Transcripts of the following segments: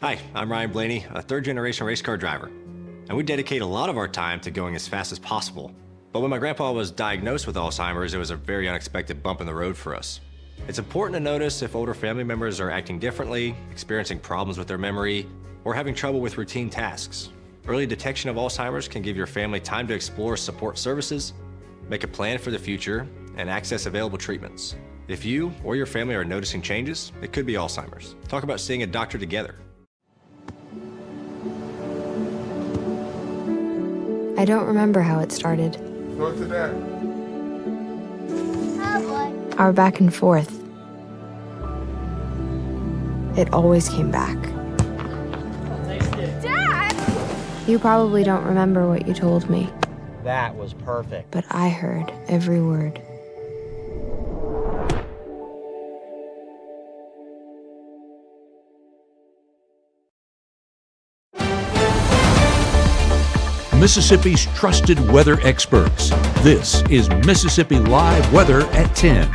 Hi, I'm Ryan Blaney, a third-generation race car driver, and we dedicate a lot of our time to going as fast as possible. But when my grandpa was diagnosed with Alzheimer's, it was a very unexpected bump in the road for us. It's important to notice if older family members are acting differently, experiencing problems with their memory, or having trouble with routine tasks. Early detection of Alzheimer's can give your family time to explore support services, make a plan for the future, and access available treatments. If you or your family are noticing changes, it could be Alzheimer's. Talk about seeing a doctor together. I don't remember how it started. Go to that. Our back and forth. It always came back. Dad! You probably don't remember what you told me, That was perfect. but I heard every word. Mississippi's trusted weather experts. This is Mississippi Live Weather at 10.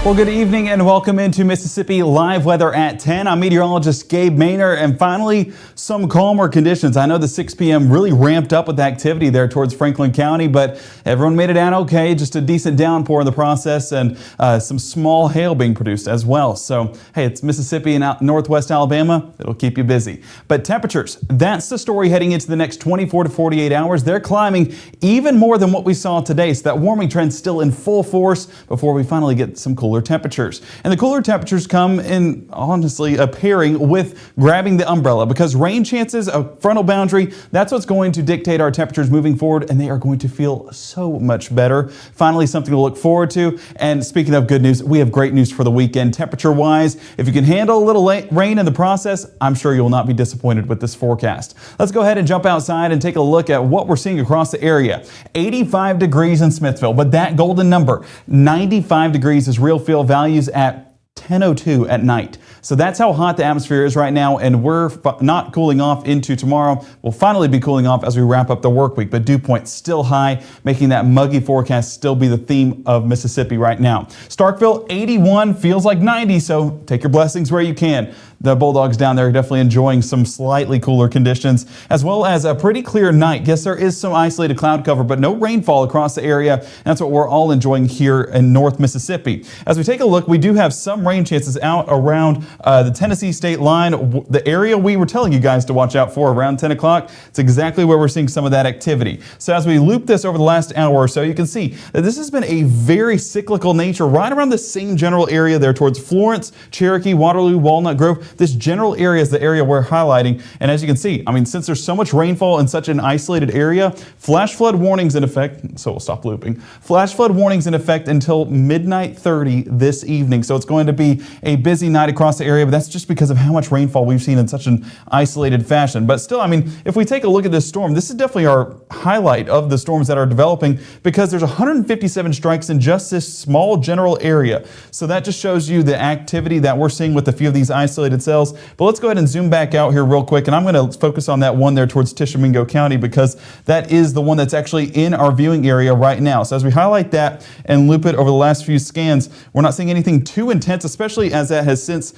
Well, good evening and welcome into Mississippi Live Weather at 10. I'm meteorologist Gabe Maynor, and finally some calmer conditions. I know the 6 p.m. really ramped up with activity there towards Franklin County, but everyone made it out okay. Just a decent downpour in the process and some small hail being produced as well. So, hey, it's Mississippi and northwest Alabama. It'll keep you busy. But temperatures, that's the story heading into the next 24 to 48 hours. They're climbing even more than what we saw today. So that warming trend's still in full force before we finally get some cooler temperatures. And the cooler temperatures come in, honestly, a pairing with grabbing the umbrella, because rain chances, a frontal boundary, that's what's going to dictate our temperatures moving forward, and they are going to feel so much better. Finally, something to look forward to. And speaking of good news, we have great news for the weekend. Temperature-wise, if you can handle a little rain in the process, I'm sure you will not be disappointed with this forecast. Let's go ahead and jump outside and take a look at what we're seeing across the area. 85 degrees in Smithville, but that golden number, 95 degrees is real feel values at 10:02 at night. So that's how hot the atmosphere is right now, and we're not cooling off into tomorrow. We'll finally be cooling off as we wrap up the work week, but dew point still high, making that muggy forecast still be the theme of Mississippi right now. Starkville, 81, feels like 90, so take your blessings where you can. The Bulldogs down there are definitely enjoying some slightly cooler conditions, as well as a pretty clear night. Yes, there is some isolated cloud cover, but no rainfall across the area. That's what we're all enjoying here in North Mississippi. As we take a look, we do have some rain chances out around the Tennessee state line. The area we were telling you guys to watch out for around 10 o'clock, it's exactly where we're seeing some of that activity. So as we loop this over the last hour or so, you can see that this has been a very cyclical nature right around the same general area there towards Florence, Cherokee, Waterloo, Walnut Grove. This general area is the area we're highlighting. And as you can see, I mean, since there's so much rainfall in such an isolated area, flash flood warnings in effect, so we'll stop looping. Flash flood warnings in effect until midnight 30 this evening. So it's going to be a busy night across the area, but that's just because of how much rainfall we've seen in such an isolated fashion. But still, I mean, if we take a look at this storm, this is definitely our highlight of the storms that are developing, because there's 157 strikes in just this small general area. So that just shows you the activity that we're seeing with a few of these isolated cells. But let's go ahead and zoom back out here real quick, and I'm going to focus on that one there towards Tishomingo County, because that is the one that's actually in our viewing area right now. So as we highlight that and loop it over the last few scans, we're not seeing anything too intense, especially as that has since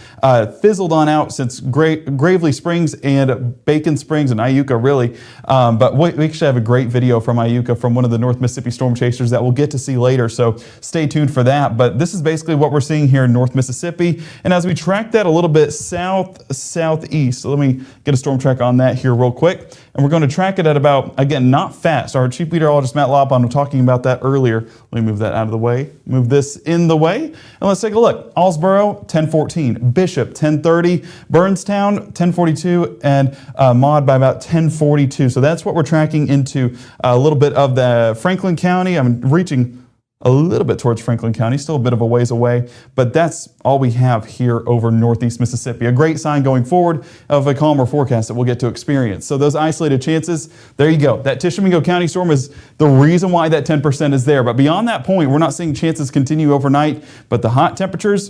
fizzled on out since Gravely Springs and Bacon Springs and Iuka, really. But we actually have a great video from Iuka from one of the North Mississippi storm chasers that we'll get to see later, so stay tuned for that. But this is basically what we're seeing here in North Mississippi. And as we track that a little bit southeast, so let me get a storm track on that here real quick. And we're going to track it at about, again, not fast. Our chief meteorologist Matt Lopon was talking about that earlier. Let me move that out of the way, move this in the way, and let's take a look. Allsboro, 1014, Bishop, 1030, Burnstown, 1042, and Maud by about 1042. So that's what we're tracking into a little bit of the Franklin County. I'm reaching a little bit towards Franklin County, still a bit of a ways away, but that's all we have here over northeast Mississippi. A great sign going forward of a calmer forecast that we'll get to experience. So those isolated chances, there you go. That Tishomingo County storm is the reason why that 10% is there. But beyond that point, we're not seeing chances continue overnight, but the hot temperatures,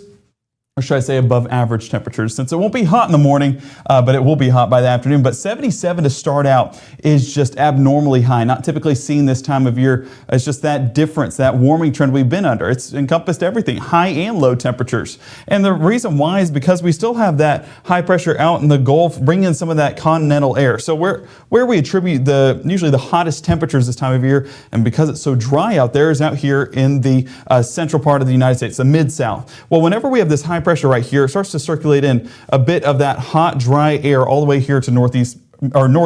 or should I say above average temperatures, since it won't be hot in the morning, but it will be hot by the afternoon. But 77 to start out is just abnormally high, not typically seen this time of year. It's just that difference, that warming trend we've been under. It's encompassed everything, high and low temperatures. And the reason why is because we still have that high pressure out in the Gulf, bringing in some of that continental air. So where we attribute usually the hottest temperatures this time of year, and because it's so dry out there, is out here in the central part of the United States, the mid-south. Well, whenever we have this high pressure right here, it starts to circulate in a bit of that hot, dry air all the way here to North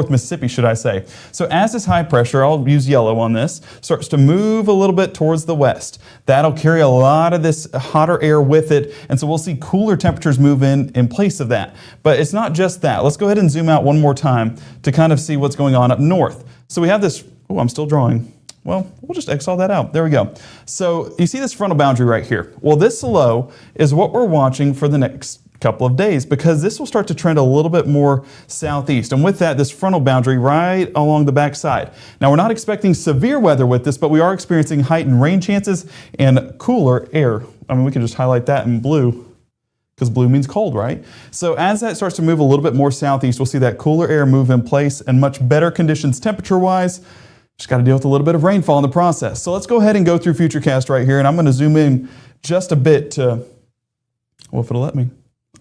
Mississippi, should I say. So as this high pressure, I'll use yellow on this, starts to move a little bit towards the west, that'll carry a lot of this hotter air with it, and so we'll see cooler temperatures move in place of that. But it's not just that. Let's go ahead and zoom out one more time to kind of see what's going on up north. So we have this, oh, I'm still drawing. Well, we'll just X all that out. There we go. So you see this frontal boundary right here. Well, this low is what we're watching for the next couple of days, because this will start to trend a little bit more southeast. And with that, this frontal boundary right along the backside. Now, we're not expecting severe weather with this, but we are experiencing heightened rain chances and cooler air. I mean, we can just highlight that in blue, because blue means cold, right? So as that starts to move a little bit more southeast, we'll see that cooler air move in place and much better conditions temperature-wise. Just got to deal with a little bit of rainfall in the process. So let's go ahead and go through Futurecast right here, and I'm going to zoom in just a bit to, well, if it'll let me.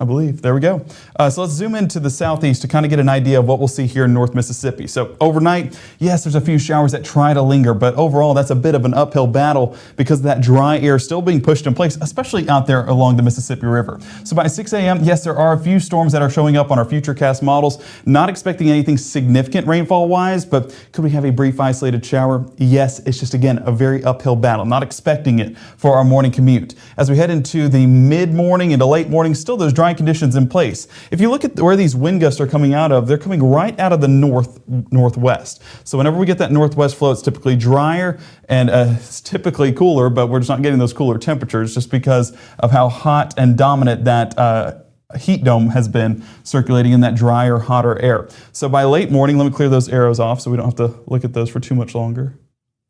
I believe. There we go. So let's zoom into the southeast to kind of get an idea of what we'll see here in North Mississippi. So overnight, yes, there's a few showers that try to linger, but overall that's a bit of an uphill battle because that dry air still being pushed in place, especially out there along the Mississippi River. So by 6 a.m., yes, there are a few storms that are showing up on our Futurecast models. Not expecting anything significant rainfall-wise, but could we have a brief isolated shower? Yes, it's just, again, a very uphill battle. Not expecting it for our morning commute. As we head into the mid-morning into late morning, still those dry conditions in place. If you look at where these wind gusts are coming out of, they're coming right out of the northwest. So whenever we get that northwest flow, it's typically drier and it's typically cooler, but we're just not getting those cooler temperatures just because of how hot and dominant that heat dome has been circulating in that drier, hotter air. So by late morning, let me clear those arrows off so we don't have to look at those for too much longer.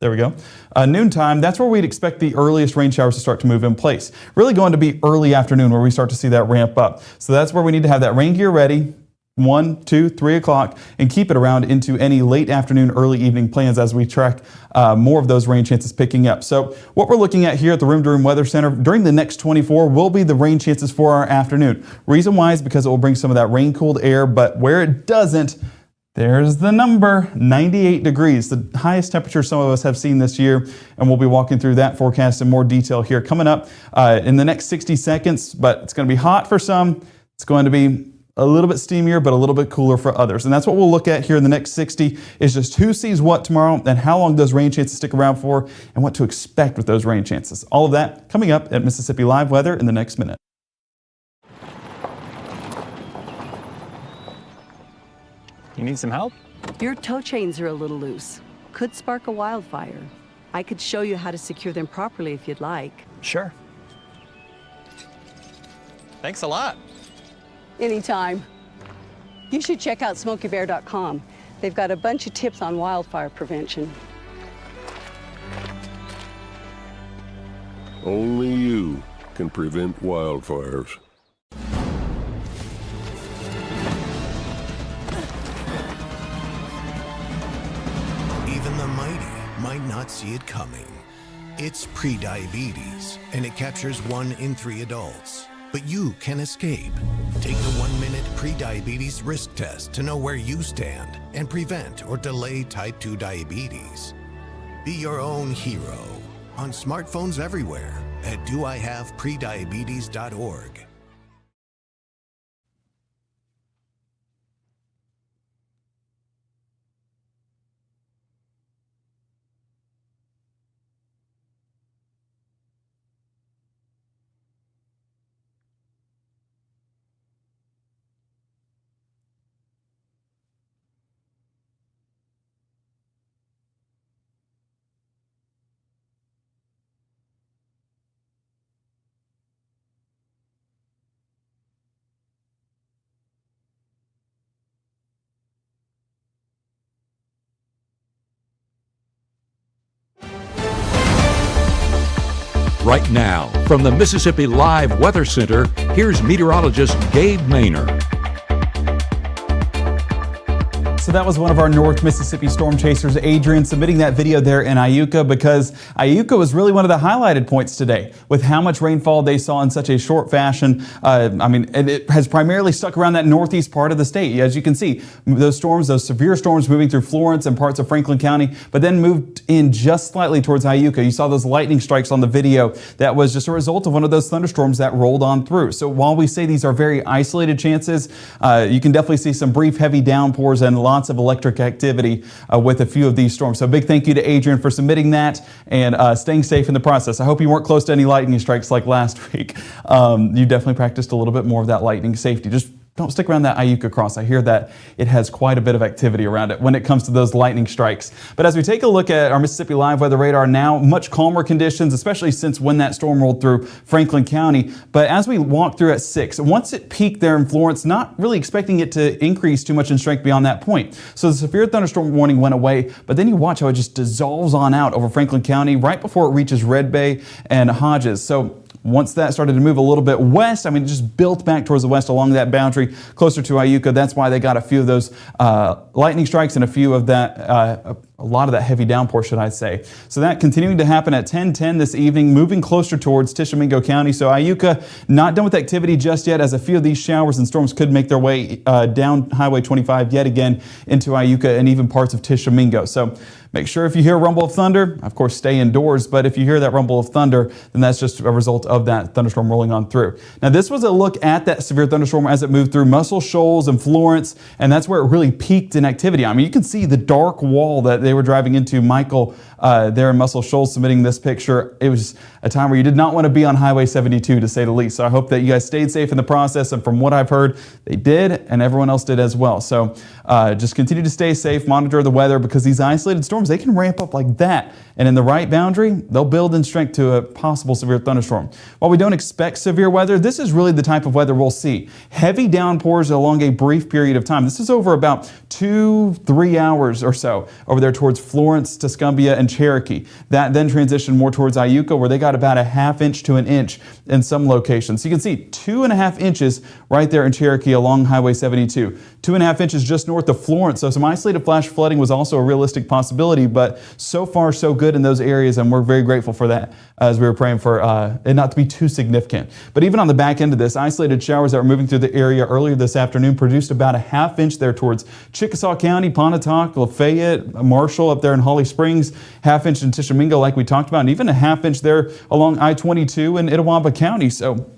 There we go. Noontime, that's where we'd expect the earliest rain showers to start to move in place. Really going to be early afternoon where we start to see that ramp up. So that's where we need to have that rain gear ready, 1, 2, 3 o'clock, and keep it around into any late afternoon, early evening plans as we track more of those rain chances picking up. So what we're looking at here at the Room to Room Weather Center during the next 24 will be the rain chances for our afternoon. Reason why is because it will bring some of that rain-cooled air, but where it doesn't, there's the number, 98 degrees, the highest temperature some of us have seen this year, and we'll be walking through that forecast in more detail here coming up in the next 60 seconds, but it's going to be hot for some, it's going to be a little bit steamier, but a little bit cooler for others. And that's what we'll look at here in the next 60 is just who sees what tomorrow and how long those rain chances stick around for and what to expect with those rain chances. All of that coming up at Mississippi Live Weather in the next minute. You need some help? Your tow chains are a little loose. Could spark a wildfire. I could show you how to secure them properly if you'd like. Sure. Thanks a lot. Anytime. You should check out SmokeyBear.com. They've got a bunch of tips on wildfire prevention. Only you can prevent wildfires. Even the mighty might not see it coming. It's prediabetes, and it captures 1 in 3 adults. But you can escape. Take the 1-minute prediabetes risk test to know where you stand and prevent or delay type 2 diabetes. Be your own hero on smartphones everywhere at doihaveprediabetes.org. Right now, from the Mississippi Live Weather Center, here's meteorologist Gabe Maynor. So that was one of our North Mississippi storm chasers, Adrian, submitting that video there in Iuka, because Iuka was really one of the highlighted points today with how much rainfall they saw in such a short fashion. And it has primarily stuck around that northeast part of the state. As you can see, those severe storms moving through Florence and parts of Franklin County, but then moved in just slightly towards Iuka. You saw those lightning strikes on the video. That was just a result of one of those thunderstorms that rolled on through. So while we say these are very isolated chances, you can definitely see some brief heavy downpours and lots of electric activity with a few of these storms. So big thank you to Adrian for submitting that and staying safe in the process. I hope you weren't close to any lightning strikes like last week. You definitely practiced a little bit more of that lightning safety. Just don't stick around that Iuka cross. I hear that it has quite a bit of activity around it when it comes to those lightning strikes. But as we take a look at our Mississippi Live Weather Radar now, much calmer conditions, especially since when that storm rolled through Franklin County. But as we walk through at 6, once it peaked there in Florence, not really expecting it to increase too much in strength beyond that point. So the severe thunderstorm warning went away, but then you watch how it just dissolves on out over Franklin County right before it reaches Red Bay and Hodges. So once that started to move a little bit west, it just built back towards the west along that boundary closer to Iuka. That's why they got a few of those lightning strikes and a few of that, a lot of that heavy downpour, should I say. So that continuing to happen at 10:10 this evening, moving closer towards Tishomingo County. So Iuka not done with activity just yet, as a few of these showers and storms could make their way down Highway 25 yet again into Iuka and even parts of Tishomingo. So make sure if you hear a rumble of thunder, of course, stay indoors. But if you hear that rumble of thunder, then that's just a result of that thunderstorm rolling on through. Now, this was a look at that severe thunderstorm as it moved through Muscle Shoals and Florence, and that's where it really peaked in activity. You can see the dark wall that they were driving into. Michael there in Muscle Shoals submitting this picture. It was a time where you did not want to be on Highway 72, to say the least. So I hope that you guys stayed safe in the process, and from what I've heard, they did, and everyone else did as well. So just continue to stay safe, monitor the weather, because these isolated storms, they can ramp up like that, and in the right boundary, they'll build in strength to a possible severe thunderstorm. While we don't expect severe weather, this is really the type of weather we'll see. Heavy downpours along a brief period of time. This is over about 2-3 hours or so over there towards Florence, Tuscumbia, and Cherokee. That then transitioned more towards Iuka, where they got about a ½ inch to an inch in some locations. So you can see 2.5 inches right there in Cherokee along Highway 72. 2.5 inches just north of Florence. So some isolated flash flooding was also a realistic possibility, but so far so good in those areas, and we're very grateful for that as we were praying for it not to be too significant. But even on the back end of this, isolated showers that were moving through the area earlier this afternoon produced about a ½ inch there towards Chickasaw County, Pontotoc, Lafayette, Marshall up there in Holly Springs, ½ inch in Tishomingo like we talked about, and even a ½ inch there along I-22 in Itawamba County. So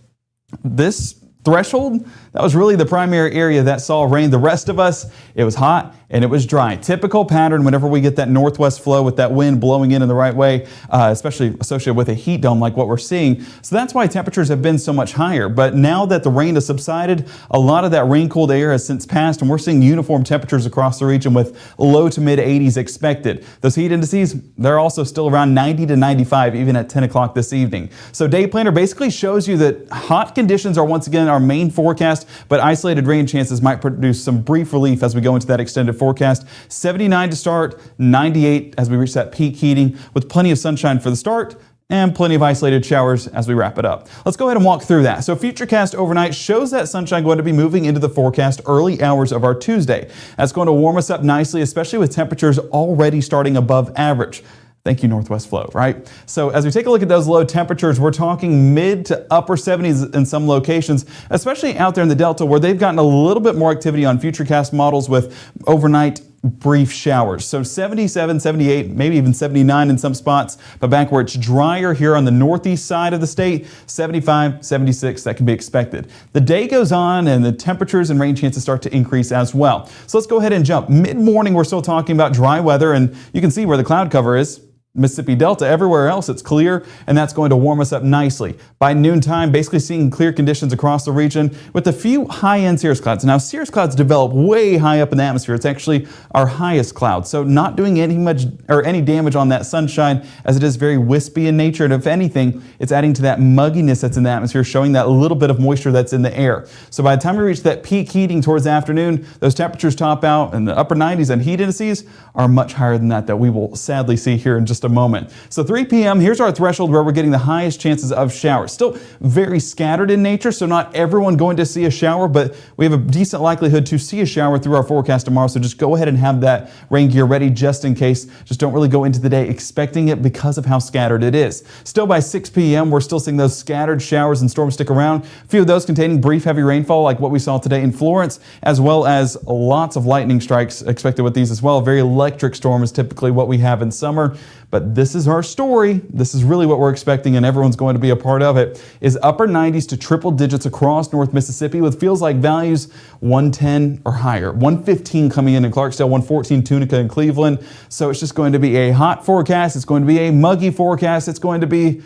this threshold, that was really the primary area that saw rain. The rest of us, it was hot and it was dry. Typical pattern whenever we get that northwest flow with that wind blowing in the right way, especially associated with a heat dome like what we're seeing. So that's why temperatures have been so much higher. But now that the rain has subsided, a lot of that rain-cooled air has since passed, and we're seeing uniform temperatures across the region with low to mid 80s expected. Those heat indices, they're also still around 90 to 95 even at 10 o'clock this evening. So Day Planner basically shows you that hot conditions are once again our main forecast, but isolated rain chances might produce some brief relief as we go into that extended forecast. 79 to start, 98 as we reach that peak heating, with plenty of sunshine for the start and plenty of isolated showers as we wrap it up. Let's go ahead and walk through that. So Futurecast overnight shows that sunshine going to be moving into the forecast early hours of our Tuesday. That's going to warm us up nicely, especially with temperatures already starting above average. Thank you, Northwest Flow, right? So as we take a look at those low temperatures, we're talking mid to upper 70s in some locations, especially out there in the Delta, where they've gotten a little bit more activity on Futurecast models with overnight brief showers. So 77, 78, maybe even 79 in some spots, but back where it's drier here on the northeast side of the state, 75, 76, that can be expected. The day goes on and the temperatures and rain chances start to increase as well. So let's go ahead and jump. Mid-morning, we're still talking about dry weather, and you can see where the cloud cover is. Mississippi Delta, everywhere else it's clear, and that's going to warm us up nicely. By noontime, basically seeing clear conditions across the region with a few high-end cirrus clouds. Now, cirrus clouds develop way high up in the atmosphere. It's actually our highest cloud, so not doing any damage on that sunshine, as it is very wispy in nature, and if anything, it's adding to that mugginess that's in the atmosphere, showing that little bit of moisture that's in the air. So by the time we reach that peak heating towards the afternoon, those temperatures top out in the upper 90s, and heat indices are much higher than that we will sadly see here in just a moment. So 3 p.m., here's our threshold where we're getting the highest chances of showers. Still very scattered in nature, so not everyone going to see a shower, but we have a decent likelihood to see a shower through our forecast tomorrow. So just go ahead and have that rain gear ready just in case. Just don't really go into the day expecting it because of how scattered it is. Still by 6 p.m., we're still seeing those scattered showers and storms stick around. A few of those containing brief heavy rainfall like what we saw today in Florence, as well as lots of lightning strikes expected with these as well. A very electric storm is typically what we have in summer. But this is our story. This is really what we're expecting, and everyone's going to be a part of it, is upper 90s to triple digits across North Mississippi with feels like values 110 or higher. 115 coming in Clarksdale, 114 Tunica and Cleveland. So it's just going to be a hot forecast. It's going to be a muggy forecast. It's going to be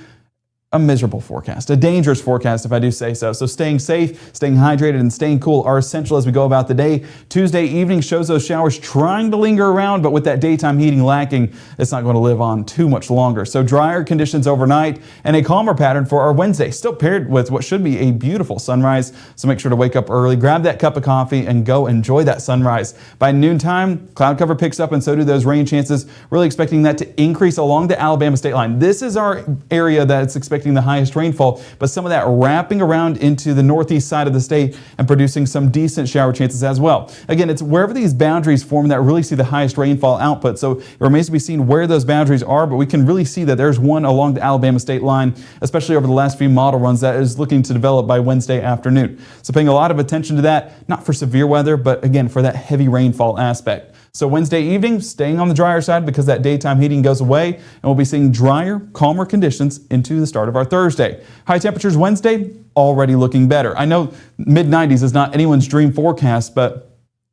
a miserable forecast, a dangerous forecast if I do say so. So staying safe, staying hydrated, and staying cool are essential as we go about the day. Tuesday evening shows those showers trying to linger around, but with that daytime heating lacking, it's not going to live on too much longer. So drier conditions overnight and a calmer pattern for our Wednesday, still paired with what should be a beautiful sunrise. So make sure to wake up early, grab that cup of coffee, and go enjoy that sunrise. By noontime, cloud cover picks up and so do those rain chances. Really expecting that to increase along the Alabama state line. This is our area that's expecting the highest rainfall, but some of that wrapping around into the northeast side of the state and producing some decent shower chances as well. Again, it's wherever these boundaries form that really see the highest rainfall output. So it remains to be seen where those boundaries are, but we can really see that there's one along the Alabama state line, especially over the last few model runs, that is looking to develop by Wednesday afternoon. So paying a lot of attention to that, not for severe weather, but again, for that heavy rainfall aspect. So Wednesday evening, staying on the drier side because that daytime heating goes away, and we'll be seeing drier, calmer conditions into the start of our Thursday. High temperatures Wednesday, already looking better. I know mid-90s is not anyone's dream forecast, but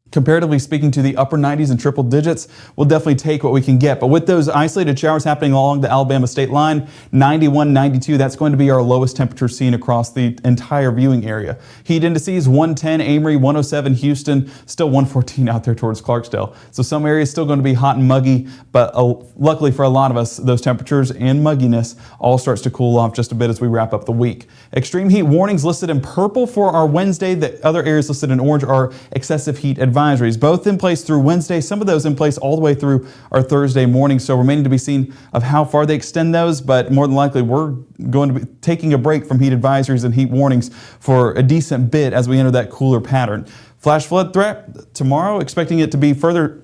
comparatively speaking to the upper 90s and triple digits, we'll definitely take what we can get. But with those isolated showers happening along the Alabama state line, 91, 92, that's going to be our lowest temperature seen across the entire viewing area. Heat indices, 110 Amory, 107 Houston, still 114 out there towards Clarksdale. So some areas still going to be hot and muggy, but luckily for a lot of us, those temperatures and mugginess all starts to cool off just a bit as we wrap up the week. Extreme heat warnings listed in purple for our Wednesday. The other areas listed in orange are excessive heat advisories, both in place through Wednesday, some of those in place all the way through our Thursday morning. So remaining to be seen of how far they extend those, but more than likely we're going to be taking a break from heat advisories and heat warnings for a decent bit as we enter that cooler pattern. Flash flood threat tomorrow, expecting it to be further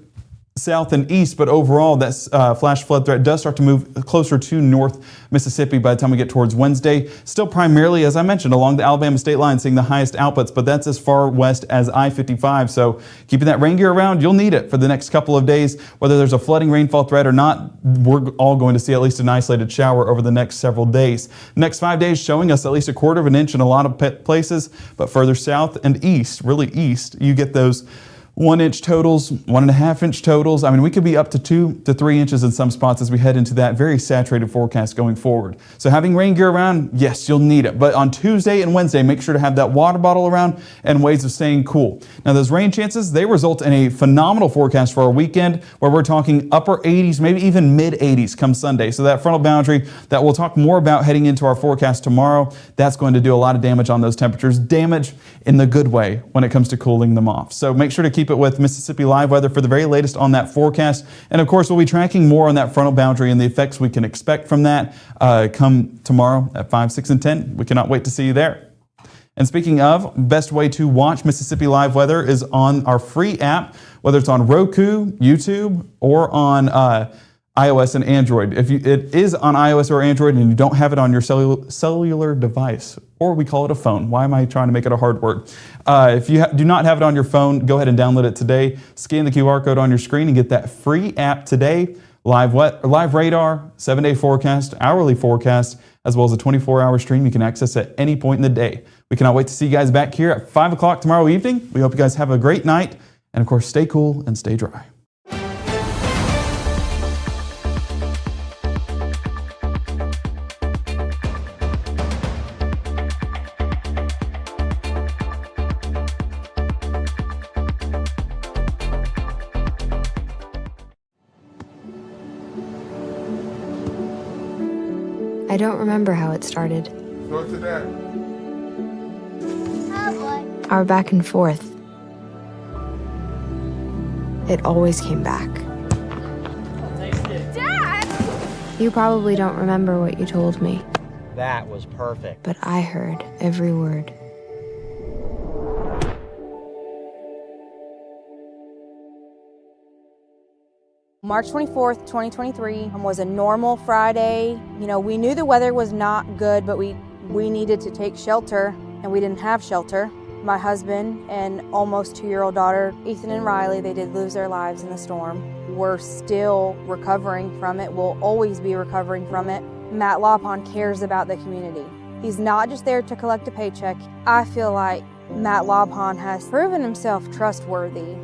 south and east, but overall that flash flood threat does start to move closer to North Mississippi by the time we get towards Wednesday. Still primarily, as I mentioned, along the Alabama state line, seeing the highest outputs, but that's as far west as I-55. So keeping that rain gear around, you'll need it for the next couple of days. Whether there's a flooding rainfall threat or not, we're all going to see at least an isolated shower over the next several days. Next 5 days showing us at least a quarter of an inch in a lot of places, but further south and east, really east, you get those 1 inch totals, 1.5 inch totals. I mean, we could be up to 2 to 3 inches in some spots as we head into that very saturated forecast going forward. So having rain gear around, yes, you'll need it. But on Tuesday and Wednesday, make sure to have that water bottle around and ways of staying cool. Now, those rain chances, they result in a phenomenal forecast for our weekend where we're talking upper 80s, maybe even mid 80s come Sunday. So that frontal boundary that we'll talk more about heading into our forecast tomorrow, that's going to do a lot of damage on those temperatures. Damage in the good way when it comes to cooling them off. So make sure to keep it with Mississippi Live Weather for the very latest on that forecast. And of course, we'll be tracking more on that frontal boundary and the effects we can expect from that come tomorrow at 5, 6, and 10. We cannot wait to see you there. And speaking of, best way to watch Mississippi Live Weather is on our free app, whether it's on Roku, YouTube, or on iOS and Android. If it is on iOS or Android and you don't have it on your cellular device, or we call it a phone. Why am I trying to make it a hard word? If you do not have it on your phone, go ahead and download it today. Scan the QR code on your screen and get that free app today. Live radar, 7-day forecast, hourly forecast, as well as a 24-hour stream you can access at any point in the day. We cannot wait to see you guys back here at 5 o'clock tomorrow evening. We hope you guys have a great night. And of course, stay cool and stay dry. I don't remember how it started. Go to that. Our back and forth. It always came back. You probably don't remember what you told me, That was perfect. but I heard every word. March 24th, 2023 was a normal Friday. You know, we knew the weather was not good, but we needed to take shelter, and we didn't have shelter. My husband and almost 2-year-old daughter, Ethan and Riley, they did lose their lives in the storm. We're still recovering from it. We'll always be recovering from it. Matt Lawpon cares about the community. He's not just there to collect a paycheck. I feel like Matt Lawpon has proven himself trustworthy